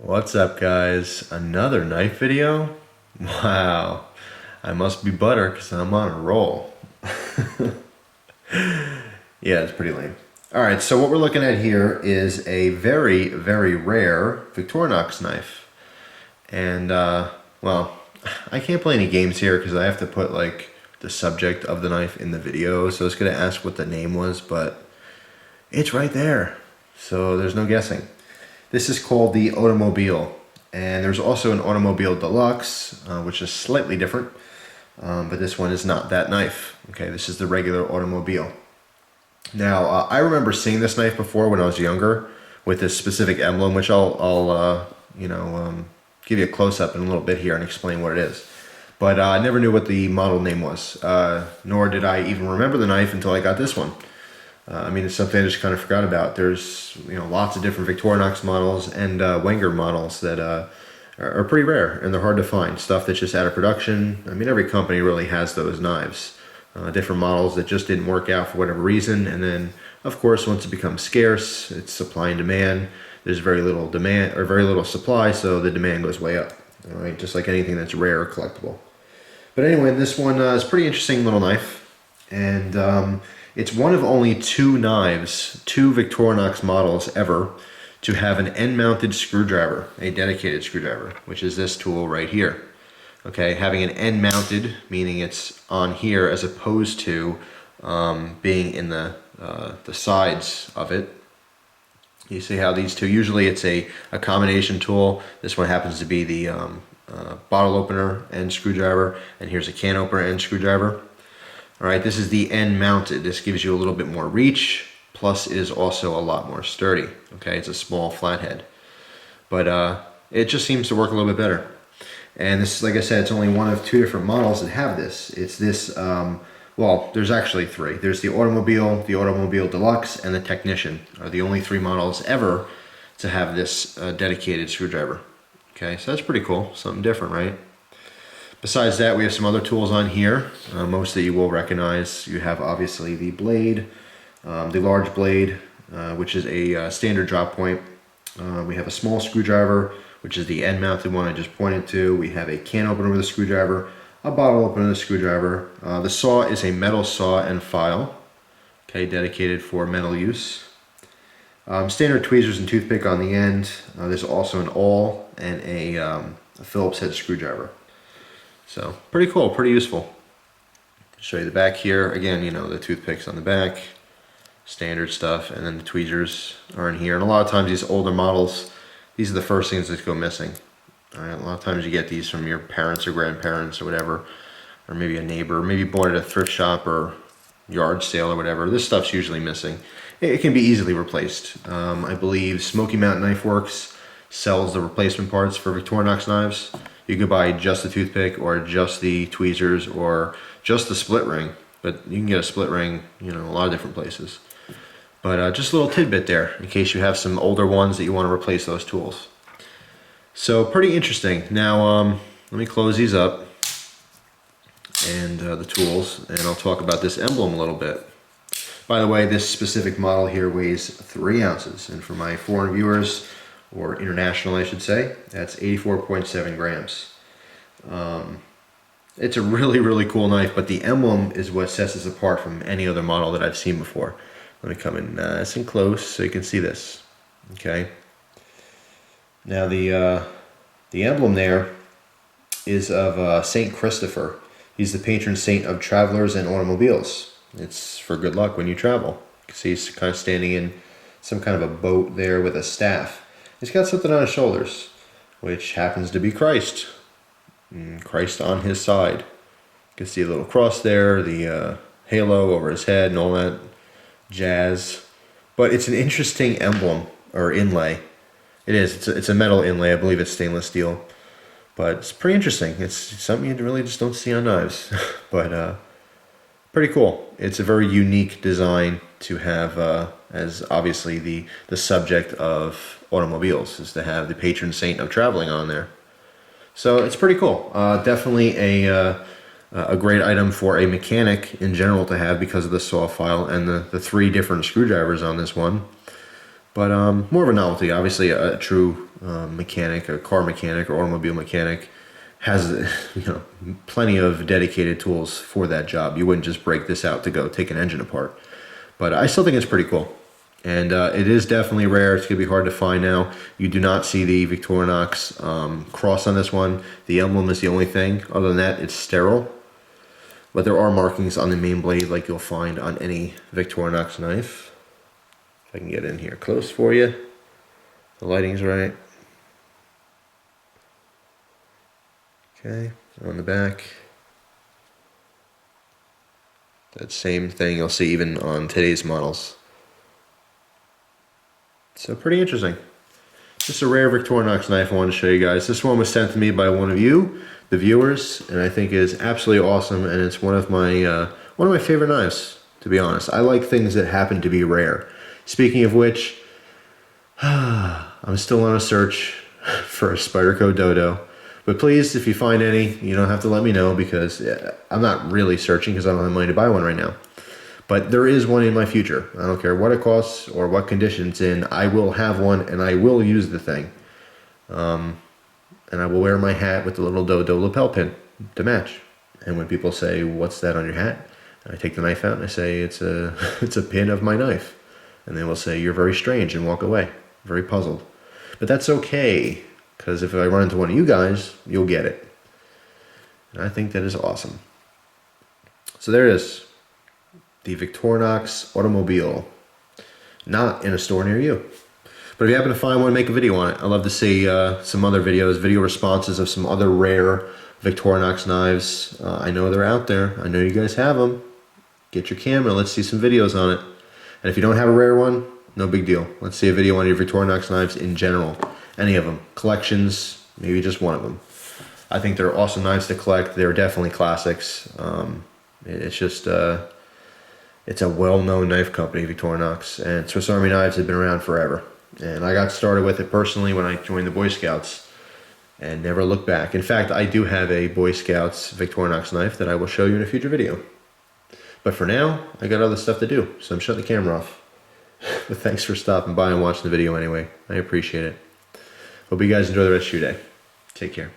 What's up, guys? Another knife video? Wow, I must be butter because I'm on a roll. Yeah, it's pretty lame. Alright, so what we're looking at here is a very, very rare Victorinox knife. And, well, I can't play any games here because I have to put, like, the subject of the knife in the video. So I was going to ask what the name was, but it's right there. So there's no guessing. This is called the Automobile, and there's also an Automobile Deluxe, which is slightly different, but this one is not that knife. Okay, this is the regular Automobile. Now, I remember seeing this knife before when I was younger with this specific emblem, which I'll give you a close-up in a little bit here and explain what it is. But I never knew what the model name was, nor did I even remember the knife until I got this one. I mean, it's something I just kind of forgot about. There's, lots of different Victorinox models and Wenger models that are pretty rare, and they're hard to find. Stuff that's just out of production. I mean, every company really has those knives. Different models that just didn't work out for whatever reason, and then, of course, once it becomes scarce, it's supply and demand. There's very little demand or very little supply, so the demand goes way up. All right, just like anything that's rare or collectible. But anyway, this one is a pretty interesting little knife, and it's one of only two Victorinox models ever, to have an end-mounted screwdriver, a dedicated screwdriver, which is this tool right here. Okay, having an end-mounted, meaning it's on here as opposed to being in the sides of it. You see how these two, usually it's a combination tool. This one happens to be the bottle opener and screwdriver, and here's a can opener and screwdriver. All right, this is the end mounted. This gives you a little bit more reach, plus is also a lot more sturdy. Okay, it's a small flathead, but it just seems to work a little bit better. And this, like I said, it's only one of two different models that have this. It's this, well, there's actually three. There's the Automobile Deluxe, and the Technician are the only three models ever to have this dedicated screwdriver. Okay, so that's pretty cool, something different, right? Besides that, we have some other tools on here, most that you will recognize. You have obviously the blade, the large blade, which is a standard drop point. We have a small screwdriver, which is the end-mounted one I just pointed to. We have a can opener with a screwdriver, a bottle opener with a screwdriver. The saw is a metal saw and file, okay, dedicated for metal use. Standard tweezers and toothpick on the end. There's also an awl and a Phillips head screwdriver. So pretty cool, pretty useful. Show you the back here. Again, the toothpicks on the back, standard stuff, and then the tweezers are in here. And a lot of times these older models, these are the first things that go missing. All right, a lot of times you get these from your parents or grandparents or whatever, or maybe a neighbor, maybe bought at a thrift shop or yard sale or whatever. This stuff's usually missing. It can be easily replaced. I believe Smoky Mountain Knife Works sells the replacement parts for Victorinox knives. You could buy just the toothpick or just the tweezers or just the split ring, but you can get a split ring, a lot of different places. But just a little tidbit there in case you have some older ones that you want to replace those tools. So pretty interesting. Now let me close these up and the tools, and I'll talk about this emblem a little bit. By the way, this specific model here weighs 3 ounces, and for my foreign viewers, or international I should say, that's 84.7 grams. It's a really, really cool knife, but the emblem is what sets this apart from any other model that I've seen before. Let me come in nice and close so you can see this. Okay. Now the emblem there is of Saint Christopher. He's the patron saint of travelers and automobiles. It's for good luck when you travel. You can see he's kind of standing in some kind of a boat there with a staff. He's got something on his shoulders, which happens to be Christ. And Christ on his side. You can see a little cross there, the halo over his head and all that jazz. But it's an interesting emblem, or inlay. It is. It's a metal inlay. I believe it's stainless steel. But it's pretty interesting. It's something you really just don't see on knives. But pretty cool. It's a very unique design to have, as obviously the subject of automobiles is to have the patron saint of traveling on there. So it's pretty cool. Definitely a great item for a mechanic in general to have because of the saw file and the 3 different screwdrivers on this one. But more of a novelty. Obviously, a true mechanic, a car mechanic or automobile mechanic, has plenty of dedicated tools for that job. You wouldn't just break this out to go take an engine apart. But I still think it's pretty cool. And it is definitely rare. It's going to be hard to find now. You do not see the Victorinox cross on this one. The emblem is the only thing. Other than that, it's sterile. But there are markings on the main blade like you'll find on any Victorinox knife. If I can get in here close for you. The lighting's right. Okay, on the back. That same thing you'll see even on today's models. So pretty interesting. Just a rare Victorinox knife I wanted to show you guys. This one was sent to me by one of you, the viewers, and I think is absolutely awesome, and it's one of my favorite knives, to be honest. I like things that happen to be rare. Speaking of which, I'm still on a search for a Spyderco Dodo. But please, if you find any, you don't have to let me know, because I'm not really searching because I don't have money to buy one right now. But there is one in my future. I don't care what it costs or what condition it's in. I will have one and I will use the thing. And I will wear my hat with the little Dodo lapel pin to match. And when people say, "What's that on your hat?" I take the knife out and I say, it's a pin of my knife. And they will say, "You're very strange," and walk away, very puzzled. But that's okay, because if I run into one of you guys, you'll get it. And I think that is awesome. So there it is. The Victorinox Automobile. Not in a store near you. But if you happen to find one, make a video on it. I'd love to see some other videos, video responses of some other rare Victorinox knives. I know they're out there. I know you guys have them. Get your camera. Let's see some videos on it. And if you don't have a rare one, no big deal. Let's see a video on your Victorinox knives in general. Any of them. Collections, maybe just one of them. I think they're awesome knives to collect. They're definitely classics. It's just, it's a well-known knife company, Victorinox. And Swiss Army knives have been around forever. And I got started with it personally when I joined the Boy Scouts and never looked back. In fact, I do have a Boy Scouts Victorinox knife that I will show you in a future video. But for now, I got other stuff to do, so I'm shutting the camera off. But thanks for stopping by and watching the video anyway. I appreciate it. Hope you guys enjoy the rest of your day. Take care.